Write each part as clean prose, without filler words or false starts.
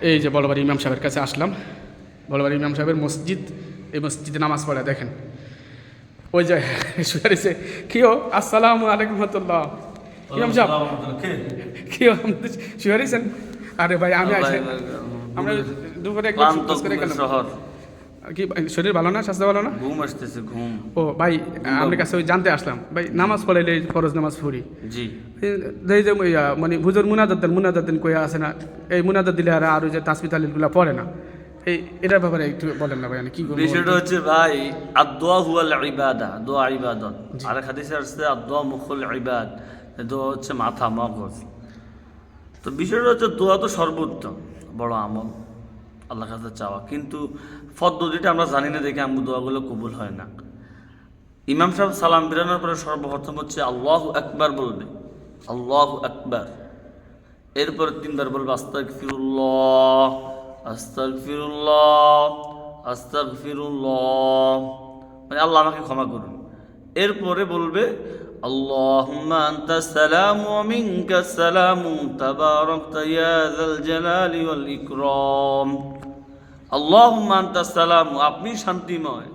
এই যে বড়বাড়ি ইমাম সাহেবের কাছে আসলাম। বড়বাড়ি ইমাম সাহেবের মসজিদ, এই মসজিদে নামাজ পড়ে দেখেন ওই যে শুয়ারিছে কিও আসসালামু আলাইকুম রহমতুল্লাহ। ইমাম সাহেব কিও শুয়ারিছেন? আরে ভাই আমি আসি, আমরা দুপুরে একটু করে গেলাম। কি শরীর ভালো না, স্বাস্থ্য ভালো না? ঘুম আসতেছে, ঘুম। ও ভাই আপনার কাছে ওই জানতে আসলাম ভাই, নামাজ পড়াইলে ফরজ নামাজ পড়ি জি, এই যে মানে হুজুর মুনাজাত দেন কইয়া আছে না, এই মুনাজাত দিলে আর ওই যে তাসবিহ তাহলিলগুলো পড়ে না, এই এটার ব্যাপারে একটু বলেন না ভাই, আমি কি করব? বিষয়টা হচ্ছে ভাই, আদ-দুআ হুয়াল ইবাদা, দোয়া ইবাদত। আর হাদিসে আসছে আদ-দুআ মুখুল ইবাদ, দোয়া হচ্ছে মাথা, মগজ। তো বিষয়টা হচ্ছে দোয়া তো সর্বোত্তম বড় আমল, আল্লাহর কাছে চাওয়া, কিন্তু পদ্ধতিটা আমরা জানি না দেখে আমগো দোয়াগুলো কবুল হয় না। ইমাম সাহেব সালাম ফিরানোর পরে সর্বপ্রথম হচ্ছে আল্লাহু আকবার বলবে, আল্লাহু আকবার। এরপরে 3 বার বলবে আস্তাগফিরুল্লাহ, আস্তাগফিরুল্লাহ, আস্তাগফিরুল্লাহ, মানে আল্লাহ আমাকে ক্ষমা করুন। এরপরে বলবে আল্লাহুম্মা আনতাস সালামু ওয়া মিনকাস সালামু তাবারাকতা ইয়া যাল জালালি ওয়াল ইকরাম। আল্লাহুম্মা আনতাস সালামু, আপনি শান্তিময়।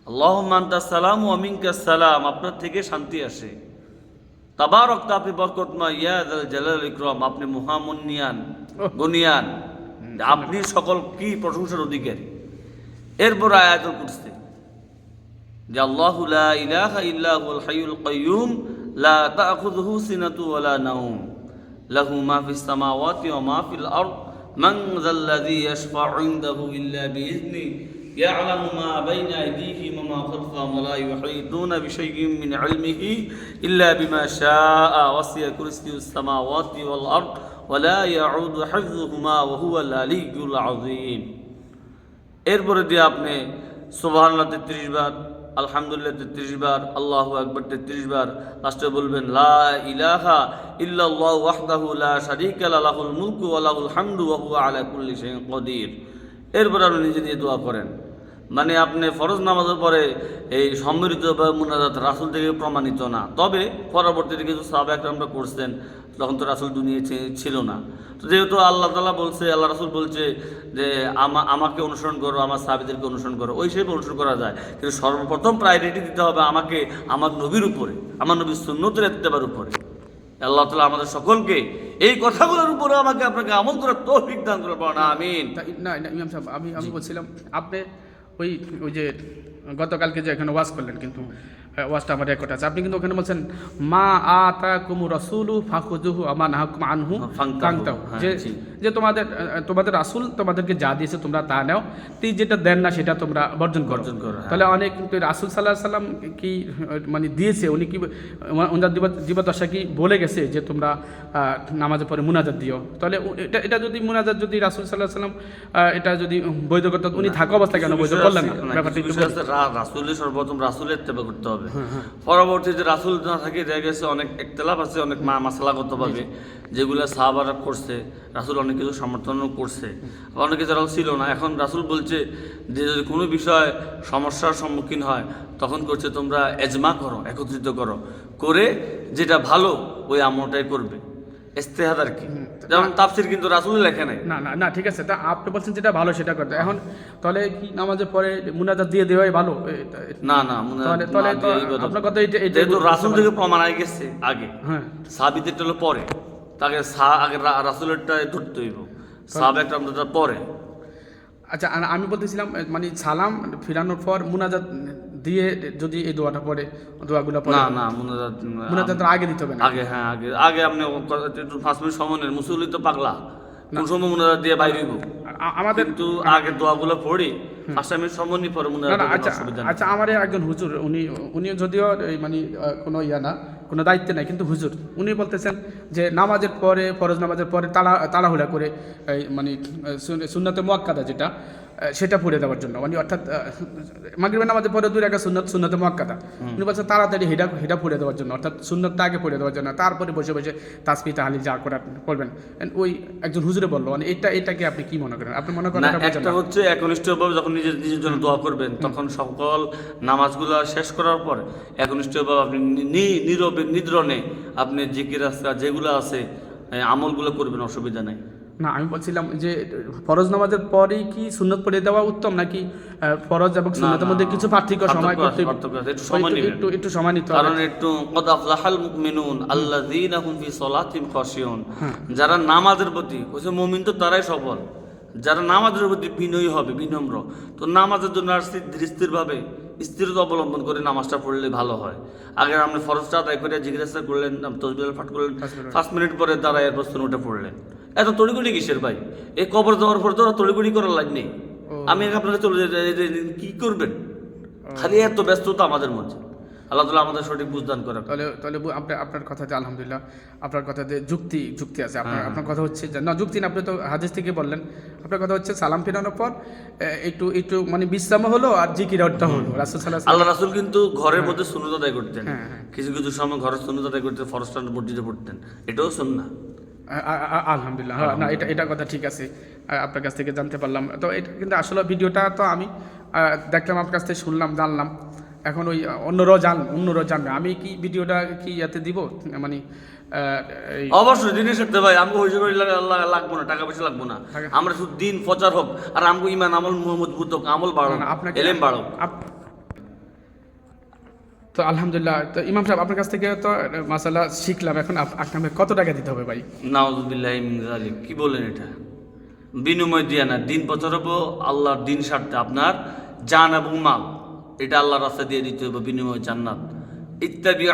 আল্লাহুম্মা আনতাস সালামু ওয়া মিনকাস সালাম, আপনার থেকে শান্তি আসে। তাবারাকতা, আপনি বরকতময়। ইয়া যাল জালালি ওয়াল ইকরাম, আপনি মহামুন্নিয়ান গুনিয়ান, আপনি সকল কি প্রশংসার অধিকারী। এরপর আয়াতুল কুরসি, যে আল্লাহু লা ইলাহা ইল্লা হুয়াল হাইয়ুল কাইয়্যুম লা তাখুযুহু সিনাতু ওয়া লা নাওম লাহু মা ফিস সামাওয়াতি ওয়া মা ফিল আরদ মান যাল্লাযী ইয়াশফা'ু ইনদাহু ইল্লা বিইذনি ইয়া'লামু মা বাইনা আইদিহিম ওয়া মা খালফাহুম ওয়া লা ইউহীতুনা বিশাইইন মিন ইলমিহি ইল্লা বিমা শাআ ওয়াসি'a কুরসিয়ুস সামাওয়াতি ওয়াল আরদ ওয়া লা ইয়াউদু হিফযুহুমা ওয়া হুয়াল আলিয়্যুল আযীম। এরপরে দিয়ে আপনি সুবহানাল্লাহ 33 বার, আলহামদুলিল্লাহ 33 বার, আল্লাহু আকবার 33 বার, লাস্টে বলবেন লা ইলাহা ইল্লাল্লাহু ওয়াহদাহু লা শারীকা লাহুল মুলকু ওয়া লাহুল হামদু ওয়া হুয়া আলা কুল্লি শাইইন কাদির। এরপর আপনি নিজে দিয়ে দোয়া করেন। মানে আপনি ফরজ নামাজের পরে এই সম্মিলিত বা মুনাজাত রাসূল থেকে প্রমাণিত না, তবে পরবর্তীতে কিছু সাহাবা একরামরা করছেন, তখন তো রাসূল দুনিয়ায় ছিল না। তো যেহেতু আল্লাহ তাআলা বলছে, আল্লাহ রাসূল বলছে যে আমাকে অনুসরণ করো, আমার সাহাবীদেরকে অনুসরণ করো, ওই হিসেবে অনুসরণ করা যায়, কিন্তু সর্বপ্রথম প্রায়োরিটি দিতে হবে আমাকে আমার নবীর উপরে, আমার নবীর সুন্নতের ইত্তেবার উপরে। আল্লাহ তাআলা আমাদের সকলকে এই কথাগুলোর উপরে আমাকে আপনাকে আমল করার তৌফিক দান করুন, আমিন। না না ইমাম সাহেব, আমি বলছিলাম আপনি ওই যে গতকালকে যে এখানে ওয়াজ করলেন, কিন্তু ওয়াজটা আমার রেকর্ড আছে, আপনি কিন্তু ওখানে বলছেন মা আতাকুমুর রাসূলু ফাখুযুহু ওয়া মা নাহাকুম আনহু ফান্তাহু, যে তোমাদের রাসূল তোমাদেরকে যা দিয়েছে তোমরা তা নাও, তিনি যেটা দেন না সেটা তোমরা বর্জন করো। তাহলে অনেক কিন্তু রাসূল সাল্লাল্লাহু আলাইহি সাল্লাম কি মানে দিয়েছে, উনি কি ওনার জীবদ্দশা কি বলে গেছে যে তোমরা নামাজের পরে মুনাজাত দিও? তাহলে এটা যদি মুনাজাত যদি রাসূল সাল্লাল্লাহু আলাইহি সাল্লাম এটা যদি বৈধ করতে, উনি থাকা অবস্থা কেন বৈধ করলেন না? ব্যাপারটা রাসূলের সর্বপ্রথম রাসূলের ইত্তেবা করতে হবে। পরবর্তীতে রাসূল না থাকে দেখা গেছে অনেক ইখতিলাফ আছে, অনেক মাসালাগতভাবে যেগুলো সাহাবারা করছে, রাসূল অনেক কিছু সমর্থনও করছে, আবার অনেকে যারা ছিল না। এখন রাসূল বলছে যে যদি কোনো বিষয় সমস্যার সম্মুখীন হয় তখন করছে তোমরা এজমা করো, একত্রিত করো, করে যেটা ভালো ওই আমলটাই করবে। ইজতিহাদ আর কি, যেমন তাফসীর কিন্তু রাসূল লেখে নাই। না না না ঠিক আছে, তা আপনি বলছেন যেটা ভালো সেটা করতে। এখন তাহলে কি নামাজের পরে মুনাজাত দিয়ে দেওয়াই ভালো? না না, তাহলে আপনার কথা এটা যেহেতু রাসূল থেকে প্রমাণ আই গেছে আগে, হ্যাঁ, সাহাবীদেরটা হলো পরে, তাকে আগে রাসূলেরটা ধরতে হইব, সাহাবাটা আমরা পরে। আচ্ছা, আমি বলতেছিলাম মানে সালাম ফিরানোর পর মুনাজাত দিয়ে যদি এই দোয়াটা পড়ে, দোয়াগুলো পড়ে, না না, মুনাজাত আগে দিতে হবে না? আগে, হ্যাঁ আগে আপনি 5 মিনিট সময় নেন, মুসল্লি তো পাগলা, কোন সময় মুনাজাত দিয়ে বাইরে হইব আমাদের, কিন্তু আগে দোয়াগুলো পড়ি, 5 মিনিট সময় নিয়ে পরে মুনাজাত। আচ্ছা, আমার একজন হুজুর, উনি যদিও মানে কোনো না, কোনো দায়িত্ব নাই, কিন্তু হুজুর উনি বলতেছেন যে নামাজের পরে, ফরজ নামাজের পরে তাড়াহুড়া করে মানে সুন্নতে মুআক্কাদা যেটা, সেটা পড়ে দেওয়ার জন্য, মানে অর্থাৎ মাগরিবের নামাজের পরে 2 রাকাত সুন্নতে মুআক্কাদা, উনি বলছেন তাড়াতাড়ি হেটা পড়ে দেওয়ার জন্য, অর্থাৎ সুন্নতটা আগে পড়ে দেওয়ার জন্য, তারপরে বসে বসে তাসবিহ তাহলিল যা করার করবেন। ওই একজন হুজুরে বললো, মানে এটাকে আপনি কি মনে করেন? আপনি মনে করেন একটা হচ্ছে একনিষ্ঠভাবে যখন নিজের জন্য দোয়া করবেন, তখন সকল নামাজগুলো শেষ করার পর একনিষ্ঠভাবে আপনি নীরবে নিদ্রণে আপনি জিকির আজকার যেগুলো আছে আমলগুলো করবেন, অসুবিধা নাই। না আমি বলছিলাম যে ফরজ নামাজের পরেই কি সুন্নত পড়িয়ে দেওয়া উত্তম, নাকি ফরজ এবং সুন্নতের মধ্যে কিছু পার্থক্য সময় করতে একটু সময় নেবেন, একটু সময় নিতে হবে? কারণ একটু কদ আফলাহাল মুমিনুন আল্লাযীনা হুম ফি সলাতিহিম খাশিউন, যারা নামাজের প্রতি কইছে মুমিন তো তারাই সফল, যারা নামাজের প্রতি বিনয়ী হবে, বিনম্র। তো নামাজের জন্য আর ধীরস্থিরভাবে স্থিরতা অবলম্বন করে নামাজটা পড়লে ভালো হয়। আগে আপনি ফরজটা আদায় করে জিজ্ঞাসা করলেন, তসবিহ পাঠ করলেন, 5 মিনিট পরে দাঁড়ায় প্রশ্ন উঠে পড়লেন। এত তড়িগুড়ি কিসের ভাই? এই কবর দেওয়ার পর তো তড়িগুড়ি করার লাগ নেই। আমি আপনাকে চলে যেতে কি করবেন? খালি এত ব্যস্ততা আমাদের মধ্যে। আল্লাহ তাআলা আমাদের সঠিক বুঝদান করে। তাহলে তাহলে আপনার কথাতে আলহামদুলিল্লাহ, আপনার কথাতে যুক্তি আছে। আপনার কথা হচ্ছে যে না, যুক্তি না, আপনি তো হাদিস থেকে বললেন। আপনার কথা হচ্ছে সালাম ফেরানোর পর একটু মানে বিশ্রাম হলো আর জিকিরটা হলো। রাসূল সাল্লাল্লাহু আলাইহি আল্লাহ রাসূল কিন্তু ঘরের মধ্যে সুন্নাত আদায় করতেন, কিছু কিছু সময় ঘরের সুন্নাত আদায় করতে ফরজটা মসজিদে পড়তেন, এটাও সুন্নাহ। আলহামদুলিল্লাহ, না এটা কথা ঠিক আছে, আপনার কাছ থেকে জানতে পারলাম। তো এটা কিন্তু আসলে ভিডিওটা তো আমি দেখলাম, আপনার কাছ থেকে শুনলাম, জানলাম। এখন ওই অন্যরাও জানবে। আমি কি ভিডিওটা কি ইয়াতে দিব, মানে অবশ্যই দিনের সাথে ভাই আমাকে হইছে লাগবো না, টাকা পয়সা লাগবো না, আমরা শুধু দিন প্রচার হোক আর আমাকে ইমান আমল মজবুত হোক, আমল বাড়ো, এলেম বাড়ো। তো আলহামদুলিল্লাহ। তো ইমাম সাহেব আপনার কাছ থেকে তো মাসালা শিখলাম, এখন আপনাকে কত টাকা দিতে হবে ভাই? নাউযুবিল্লাহি মিন যালিক, কি বলেন এটা? বিনিময় দিয়া না, দিন প্রচার হবো আল্লাহর দিন স্বার্থে, আপনার জান এবং মাল এটা আল্লাহর রাস্তায় দিয়ে দিতে হবে, বিনিময় জান্নাত। ইত্তাবিউ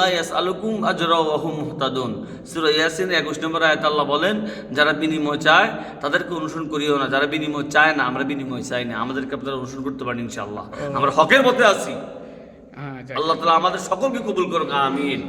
লা ইয়াসআলুকুম আজরা ওয়া হুম মুহতাদুন, সূরা ইয়াসিন 21 নম্বর আয়াতে আল্লাহ বলেন, যারা বিনিময় চায় তাদেরকে অনুসরণ করিও না, যারা বিনিময় চায় না, আমরা বিনিময় চাই না, আমাদেরকে আপনারা অনুসরণ করতে পারেন ইনশাআল্লাহ। আমরা হকের পথে আছি। আল্লাহ তাআলা আমাদের সকলকে কবুল করুক, আমিন।